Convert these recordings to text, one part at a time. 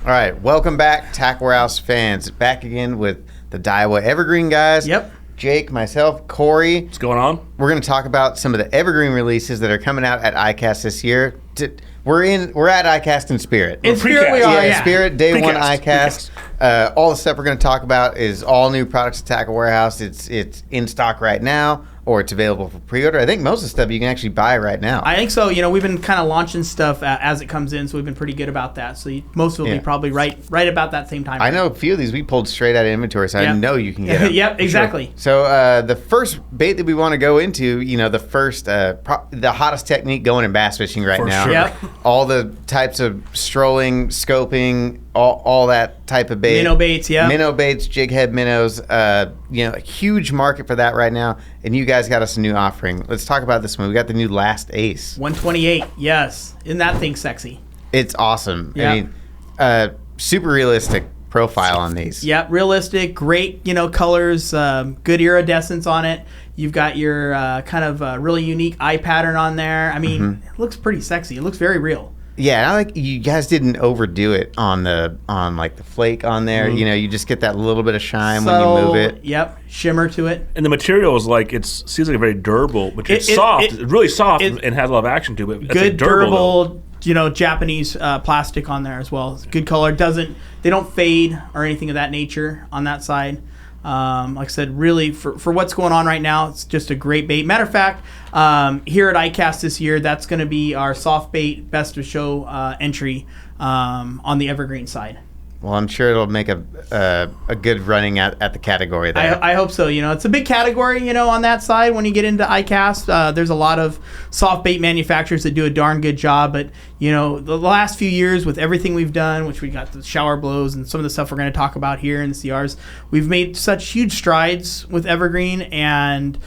All right, welcome back, Tackle Warehouse fans. Back again with the Daiwa Evergreen guys. Yep. Jake, myself, Corey. What's going on? We're going to talk about some of the Evergreen releases that are coming out at ICAST this year. We're at ICAST in spirit. In spirit we are, yeah. Spirit, day one Precast. ICAST. All the stuff we're going to talk about is all new products at Tackle Warehouse. It's in stock right now, or it's available for pre-order. I think most of the stuff you can actually buy right now. I think so. You know, we've been kind of launching stuff as it comes in, so we've been pretty good about that. So most of it will be probably right about that same time. I know a few of these we pulled straight out of inventory, so I know you can get them. Yep, exactly. Sure. So the first bait that we want to go into, the first, the hottest technique going in bass fishing right now. Sure. Yep. All the types of strolling, scoping, all that type of bait. Minnow baits, yeah. Minnow baits, jig head minnows. A huge market for that right now. And you guys got us a new offering. Let's talk about this one. We got the new Last Ace. 128, yes. Isn't that thing sexy? It's awesome. Yeah. I mean, super realistic profile on these. Yeah, realistic, great, colors, good iridescence on it. You've got your kind of really unique eye pattern on there. I mean, It looks pretty sexy. It looks very real. Yeah, I like you guys didn't overdo it on the flake on there. You just get that little bit of shine when you move it. Yep, shimmer to it. And the material is seems like a very durable material. It's soft. It's really soft and has a lot of action to it. Good, durable, Japanese plastic on there as well. Good color. They don't fade or anything of that nature on that side. Like I said, really for what's going on right now, it's just a great bait. Matter of fact, here at ICAST this year, that's going to be our soft bait best of show entry on the Evergreen side. Well, I'm sure it'll make a good running at the category there. I hope so. It's a big category, on that side when you get into ICAST. There's a lot of soft bait manufacturers that do a darn good job. But, the last few years with everything we've done, which we got the shower blows and some of the stuff we're going to talk about here in the CRs, we've made such huge strides with Evergreen, and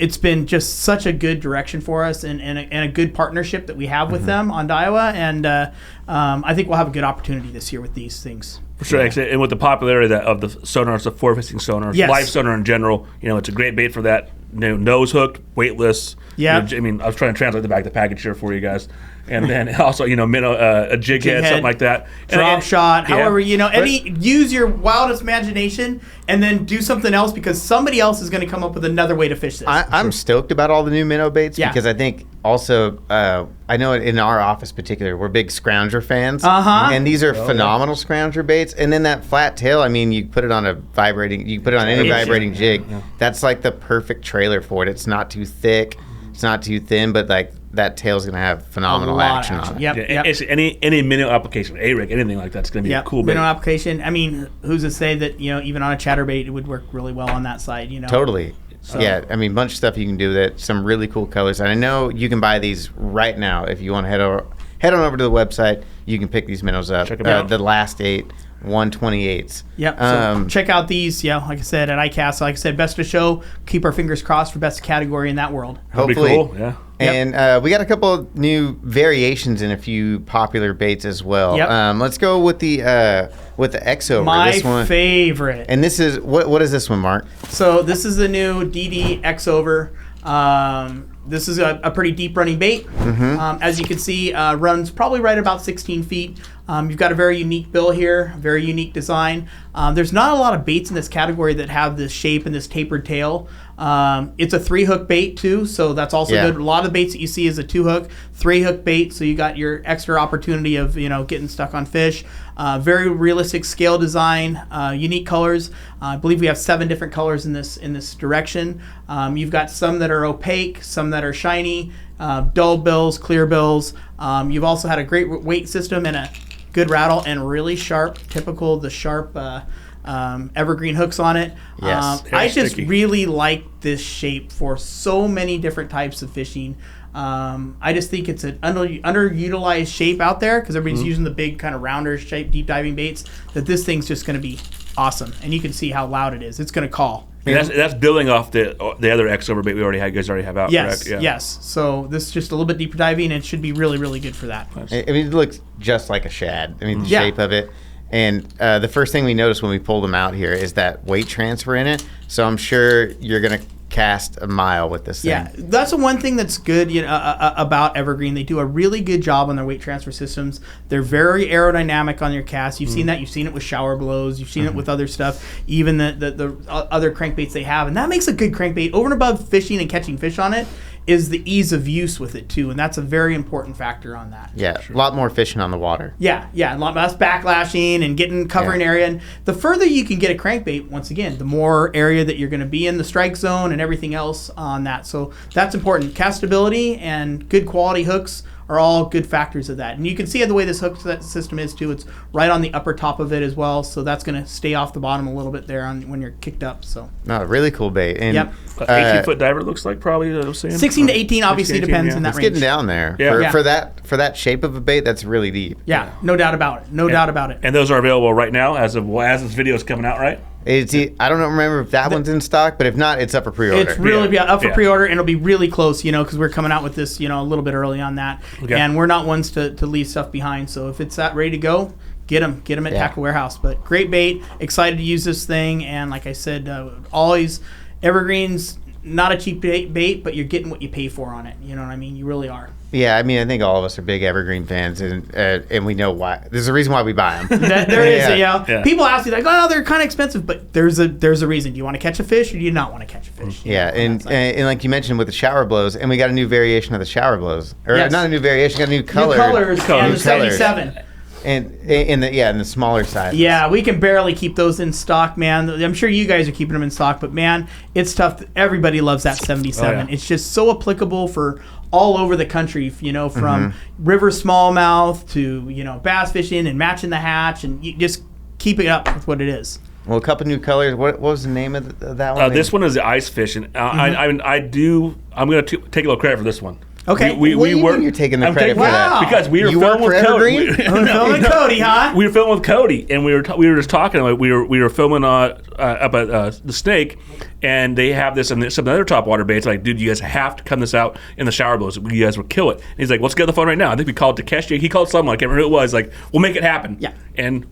it's been just such a good direction for us and a good partnership that we have with them on Daiwa. And I think we'll have a good opportunity this year with these things. For sure. Yeah. And with the popularity of the sonars, the forefishing sonars, live sonar in general, it's a great bait for that. Nose hooked, weightless. Yeah. I was trying to translate the back of the package here for you guys. And then also, minnow, a jig head, something like that. Drop shot. However, use your wildest imagination and then do something else, because somebody else is going to come up with another way to fish this. I'm stoked about all the new minnow baits because I think also, I know in our office particular, we're big scrounger fans. And these are phenomenal scrounger baits. And then that flat tail, you put it on any vibrating jig. Yeah. That's like the perfect trailer for it. It's not too thick. It's not too thin, but that tail's going to have phenomenal action on it. Yep. It's any minnow application, A-rig, anything like that's going to be a cool bait. Minnow application. Who's to say that, even on a chatterbait, it would work really well on that side, Totally. So. Yeah, bunch of stuff you can do with it. Some really cool colors. And I know you can buy these right now. If you want to head on over to the website, you can pick these minnows up. Check them out. The Last 8 128s. Yep. So check out these. Yeah, like I said, at ICAST. Like I said, best of show. Keep our fingers crossed for best category in that world. Hopefully. That'd be cool. Yeah. And we got a couple of new variations in a few popular baits as well. Yep. Let's go with the X-Over. My this one. favorite. And this is what is this one, Mark? So this is the new DD X-Over. This is a pretty deep running bait. As you can see, runs probably right about 16 feet. You've got a very unique bill here, very unique design. There's not a lot of baits in this category that have this shape and this tapered tail. It's a 3-hook bait too, so that's also good. A lot of the baits that you see is a 2-hook, 3-hook bait, so you got your extra opportunity of getting stuck on fish. Very realistic scale design, unique colors. I believe we have 7 different colors in this direction. You've got some that are opaque, some that are shiny, dull bills, clear bills. You've also had a great weight system and a good rattle and really sharp, typical of the sharp Evergreen hooks on it. Yes. I just really like this shape for so many different types of fishing. I just think it's an underutilized shape out there because everybody's using the big kind of rounder shape deep diving baits, that this thing's just going to be awesome. And you can see how loud it is. It's going to call. And that's building off the other X-Over bait you guys already have out, yes, correct? Yes. So this is just a little bit deeper diving, and it should be really, really good for that. Nice. It looks just like a shad. The shape of it. And the first thing we noticed when we pulled them out here is that weight transfer in it. So I'm sure you're going to cast a mile with this thing. Yeah, that's the one thing that's good about Evergreen. They do a really good job on their weight transfer systems. They're very aerodynamic on your cast. You've seen that. You've seen it with shower blows. You've seen it with other stuff, even the other crankbaits they have. And that makes a good crankbait. Over and above fishing and catching fish on it is the ease of use with it, too. And that's a very important factor on that. Yeah, a lot more fishing on the water. Yeah, a lot less backlashing and covering area. And the further you can get a crankbait, once again, the more area that you're going to be in the strike zone and everything else on that. So that's important. Castability and good quality hooks are all good factors of that. And you can see the way this hook system is, too. It's right on the upper top of it as well. So that's going to stay off the bottom a little bit there when you're kicked up. So no, really cool bait. And, 18-foot diver looks like probably, I was saying. 16 to 18 obviously depends in that range. It's getting down there. Yeah. For that shape of a bait, that's really deep. Yeah, no doubt about it. No doubt about it. And those are available right now as this video is coming out, right? I don't remember if that one's in stock, but if not, it's up for pre-order. It's really up for pre-order, and it'll be really close, because we're coming out with this, a little bit early on that. Okay. And we're not ones to leave stuff behind. So if it's ready to go, get them at Tackle Warehouse. But great bait, excited to use this thing, and like I said, always Evergreen's not a cheap bait, but you're getting what you pay for on it. You know what I mean? You really are. Yeah, I mean, I think all of us are big Evergreen fans, and we know why. There's a reason why we buy them. There is. People ask you, like, oh, they're kind of expensive, but there's a reason. Do you want to catch a fish, or do you not want to catch a fish? And like you mentioned with the shower blows, and we got a new variation of the shower blows. Or not a new variation, got a new color. New colors, and the 77. And in the smaller size. Yeah, we can barely keep those in stock, man. I'm sure you guys are keeping them in stock, but man, it's tough. Everybody loves that 77. Oh, yeah. It's just so applicable for all over the country, from river smallmouth to, bass fishing and matching the hatch, and you just keep it up with what it is. Well, a couple new colors. What was the name of that one? This one is the ice fishing. I'm going to take a little credit for this one. Okay. You're taking the credit for that? Because we were filming with Cody. Filming Cody, huh? We were filming with Cody, and we were just talking. We were filming up at the Snake, and they have this and some other topwater baits. Like, dude, you guys have to come this out in the shower blows. You guys will kill it. And he's like, let's get on the phone right now. I think we called Takeshi. He called someone. I can't remember who it was. Like, we'll make it happen. Yeah. And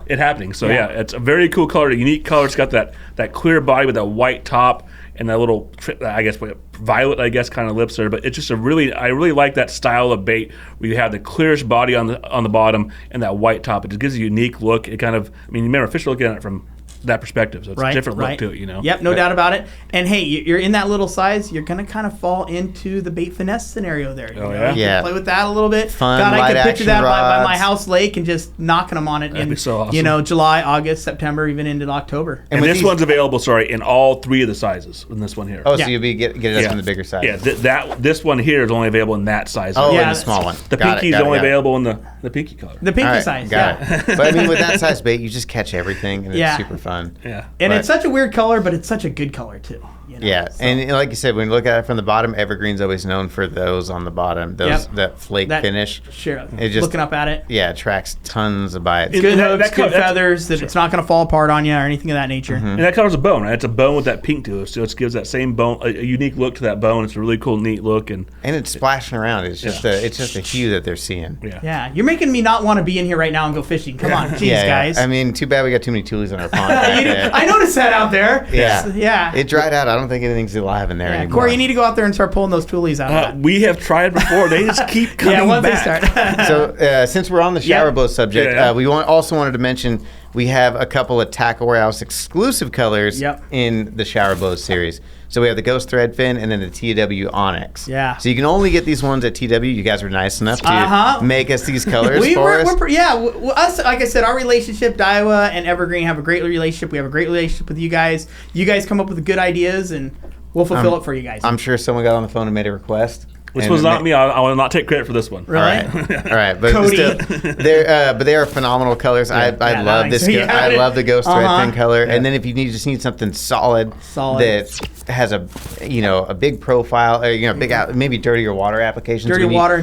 it happening. So it's a very cool color, a unique color. It's got that clear body with that white top and that little, I guess, violet, kind of lips there. But it's just I really like that style of bait where you have the clearest body on the bottom and that white top. It just gives a unique look. It kind of, remember, fish are looking at it from that perspective, so it's a different look to it, Yep, no doubt about it. And hey, you're in that little size, you're gonna kind of fall into the bait finesse scenario there. You can play with that a little bit. Fun, God, I could picture that by my rods. house lake and just knocking them on it. That'd be so awesome. July, August, September, even into October. And this one's available, in all three of the sizes. In this one here. Oh, so you'll be get it up in the bigger size. Yeah, this one here is only available in that size. Oh, in the small one. The pinky is only available in the pinky color. The pinky size. Got it. But with that size bait, you just catch everything, and it's super fun. Yeah. And it's such a weird color, but it's such a good color too. Yeah, so. And like you said, when you look at it from the bottom, Evergreen's always known for those on the bottom, that flake finish. Sure, looking up at it. Yeah, attracts tons of bites. Good hooks, good feathers, it's not going to fall apart on you or anything of that nature. And that color's a bone, right? It's a bone with that pink to it, so it gives that same bone, a unique look to that bone. It's a really cool, neat look. And it's splashing around. It's just a hue that they're seeing. Yeah, you're making me not want to be in here right now and go fishing. Come on, jeez, guys. Too bad we got too many tulies on our pond. I noticed that out there. Yeah. It dried out. I don't think anything's alive in there anymore. Corey, you need to go out there and start pulling those tulies out. We have tried before. They just keep coming once back. They start. So since we're on the shower blow subject, we also wanted to mention we have a couple of Tackle Warehouse exclusive colors in the shower blow series. So we have the Ghost Thread Fin and then the TW Onyx. Yeah. So you can only get these ones at TW. You guys were nice enough to make us these colors for us. Us, like I said, our relationship, Daiwa and Evergreen, have a great relationship. We have a great relationship with you guys. You guys come up with good ideas, and we'll fulfill it for you guys. I'm sure someone got on the phone and made a request. Which was not me. I will not take credit for this one. Really? All right. But Cody. But they are phenomenal colors. I love this. I love the Ghost Thread Fin color. And then if you just need something solid that has a big profile, big maybe dirtier water applications.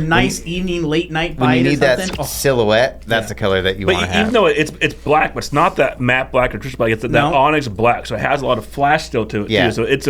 Nice evening, late night bite. When you need that silhouette, that's the color that you want to have. Even though it's black, but it's not that matte black or traditional black. It's that onyx black, so it has a lot of flash still to it too. So it's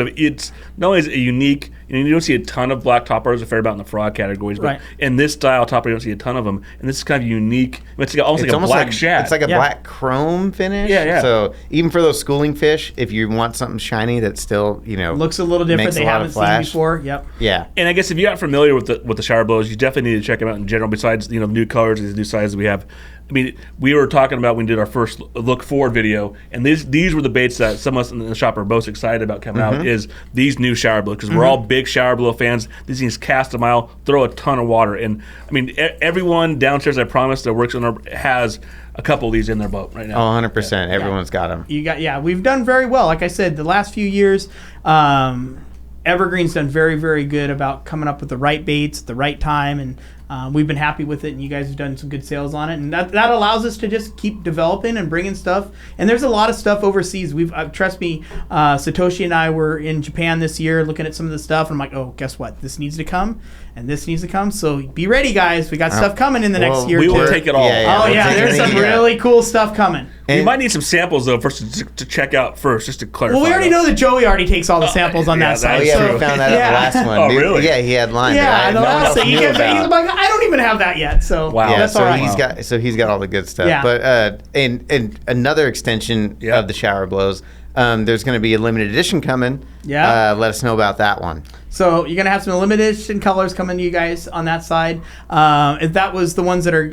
not only is it unique, you don't see a ton of black topwaters, a fair amount in the frog categories, but in this style topwater, you don't see a ton of them. And this is kind of unique. It's almost like a black shad. It's like a black chrome finish. Yeah. So even for those schooling fish, if you want something shiny that still, looks a little different, they haven't seen before. Yep. Yeah. And I guess if you're not familiar with the shower blows, you definitely need to check them out in general. Besides, new colors, these new sizes we have. I mean, we were talking about when we did our first look forward video, and these were the baits that some of us in the shop are most excited about coming out, is these new shower blows, because we're all big shower blow fans. These things cast a mile, throw a ton of water. And I mean, everyone downstairs, I promise, that works on has a couple of these in their boat right now. Oh, 100%. Yeah. Everyone's got them. We've done very well. Like I said, the last few years, Evergreen's done very, very good about coming up with the right baits at the right time, and we've been happy with it, and you guys have done some good sales on it, and that allows us to just keep developing and bringing stuff. And there's a lot of stuff overseas. Trust me, Satoshi and I were in Japan this year looking at some of the stuff, and I'm like, oh, guess what? This needs to come, and this needs to come. So be ready, guys. We got stuff coming in the next year. We will take it all. There's some really cool stuff coming. And we might need some samples, though, first to check out first, just to clarify. Well, we already know that Joey already takes all the samples on that side. We found that out the last one. Oh, really? Yeah, he had line. Yeah, the last thing. He's like, I don't even have that yet. So that's all right. He's got all the good stuff. Yeah. But and another extension of the shower blows. There's going to be a limited edition coming. Yeah. Let us know about that one. So you're going to have some limited edition colors coming to you guys on that side. If that was the ones that are,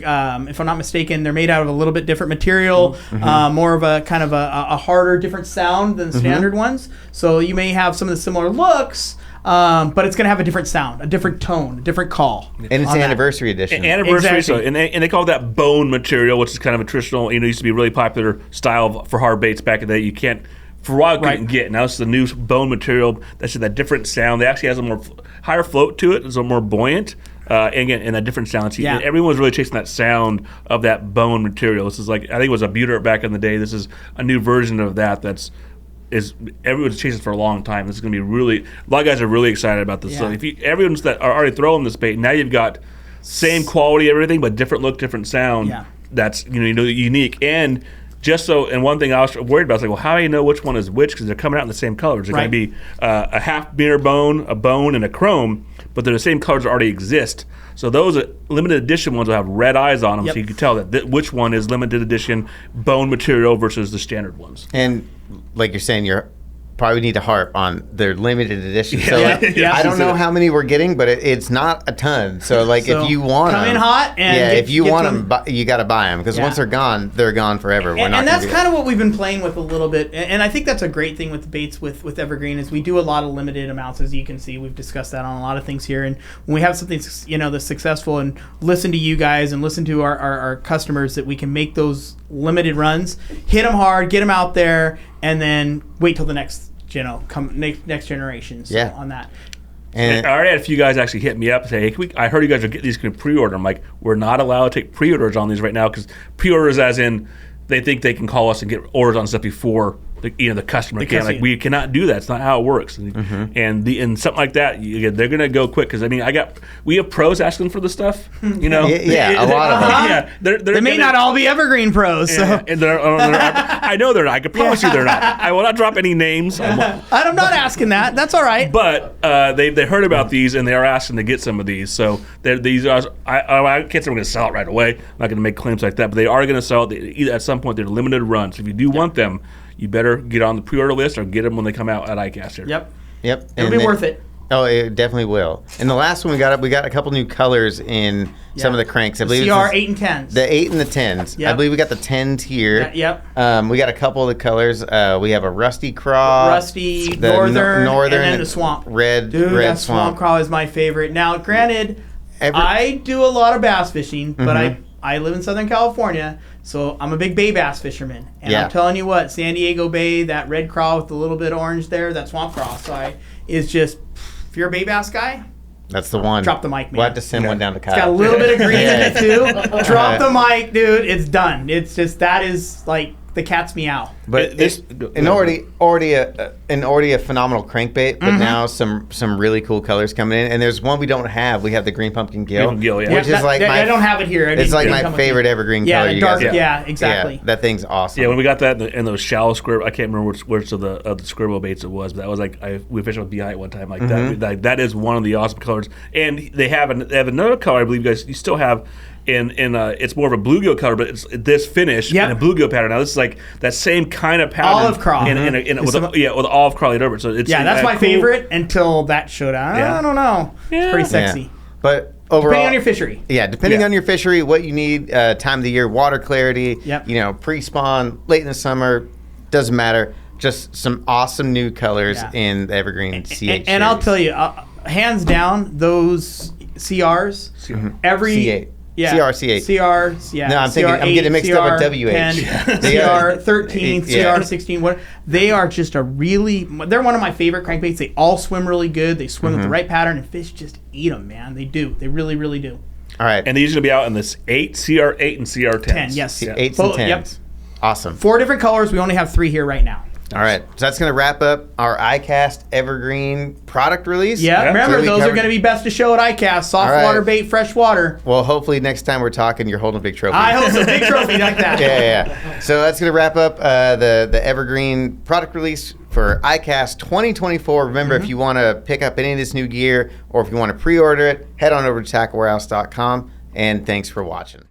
if I'm not mistaken, they're made out of a little bit different material, more of a kind of a harder, different sound than the standard ones. So you may have some of the similar looks, but it's going to have a different sound, a different tone, a different call. And it's an anniversary edition. Anniversary, exactly. So, and they call that bone material, which is kind of a traditional, used to be a really popular style for hard baits back in the day. You can't, for a while, couldn't get. Now it's the new bone material that's that different sound. It actually has a more higher float to it. It's a more buoyant. And again, and a different sound. So everyone was really chasing that sound of that bone material. This is like, I think it was a butyrate back in the day. This is a new version of that everyone's chasing for a long time. This is going to be really, a lot of guys are really excited about this. So if everyone's that are already throwing this bait, now you've got same quality, everything, but different look, different sound. Yeah. That's unique. And and one thing I was worried about is like, well, how do you know which one is which? Because they're coming out in the same colors. They're going to be a half mirror bone, a bone, and a chrome, but they're the same colors that already exist. So those limited edition ones will have red eyes on them, so you can tell that which one is limited edition bone material versus the standard ones. And like you're saying, you're probably need to harp on their limited edition. So I don't know how many we're getting, but it's not a ton. So if you want them, come in hot, and if you want them, you got to buy them, because once they're gone forever. And that's kind of what we've been playing with a little bit. And I think that's a great thing with the baits with Evergreen is we do a lot of limited amounts, as you can see. We've discussed that on a lot of things here. And when we have something that's successful, and listen to you guys and listen to our customers, that we can make those limited runs, hit them hard, get them out there, and then wait till the next next generations on that. And I already had a few guys actually hit me up and say, hey, I heard you guys are getting these pre-order. I'm like, we're not allowed to take pre-orders on these right now, because pre-orders as in they think they can call us and get orders on stuff before the customer can. Like, we cannot do that. It's not how it works. And something like that, they're gonna go quick, because we have pros asking for the stuff. A lot of them. They may not all be Evergreen pros. So. And I know they're not. I can promise you they're not. I will not drop any names. I'm not asking that. That's all right. But they heard about these, and they are asking to get some of these. So these are. I can't say we're going to sell it right away. I'm not going to make claims like that. But they are going to sell it at some point. They're limited runs. So if you do want them, you better get on the pre-order list or get them when they come out at ICAST here. Yep. It'll be worth it. Oh, it definitely will. And the last one we got a couple new colors in some of the cranks. I believe CR 8 and 10s. The 8 and the 10s. Yep. I believe we got the 10s here. We got a couple of the colors. We have a rusty craw, northern, and then the swamp. Red that swamp craw is my favorite. Now, granted, I do a lot of bass fishing, but I live in Southern California, so I'm a big bay bass fisherman. And I'm telling you what, San Diego Bay, that red craw with a little bit of orange there, that swamp craw is just, if you're a bay bass guy, that's the one. Drop the mic, man. We'll have to send one down to Kyle. It's got a little bit of green in it, too. Drop the mic, dude. It's done. It's just, that is like the cat's meow. But already a phenomenal crankbait, but now some really cool colors coming in. And there's one we don't have. We have the green pumpkin gill, which is like I don't have it here. It's like my favorite evergreen color. Yeah, dark. Yeah, exactly. Yeah, that thing's awesome. Yeah, when we got that in those shallow squirrel, I can't remember which of the squirrel baits it was, but that was like we fished with BI one time. Like that is one of the awesome colors. And they have another color. I believe you still have. In it's more of a bluegill color, but it's this finish in a bluegill pattern. Now this is like that same kind of pattern, olive crawl, with olive crawl laid over it. So it's that's my favorite until that showed up. I don't know. Yeah. It's pretty sexy. Yeah. But overall, depending on your fishery. Yeah, depending on your fishery, what you need, time of the year, water clarity. Yep. Pre-spawn, late in the summer, doesn't matter. Just some awesome new colors in the Evergreen CH. And I'll tell you, hands down, those CRs, every C8. Yeah. CR8. No, I'm getting mixed up with WH. CR13, CR16. They are just they're one of my favorite crankbaits. They all swim really good. They swim with the right pattern, and fish just eat them, man. They do. They really, really do. All right. And these are going to be out in this 8, CR8, and CR10. 10, yes. 8s and 10s. Yep. Awesome. 4 different colors. We only have 3 here right now. All right, so that's going to wrap up our ICAST Evergreen product release. Yeah, remember, those are going to be best to show at ICAST. Soft water bait, fresh water. Well, hopefully next time we're talking, you're holding a big trophy. I hope so, big trophy like that. Yeah. So that's going to wrap up the Evergreen product release for ICAST 2024. Remember, if you want to pick up any of this new gear or if you want to pre-order it, head on over to tacklewarehouse.com, and thanks for watching.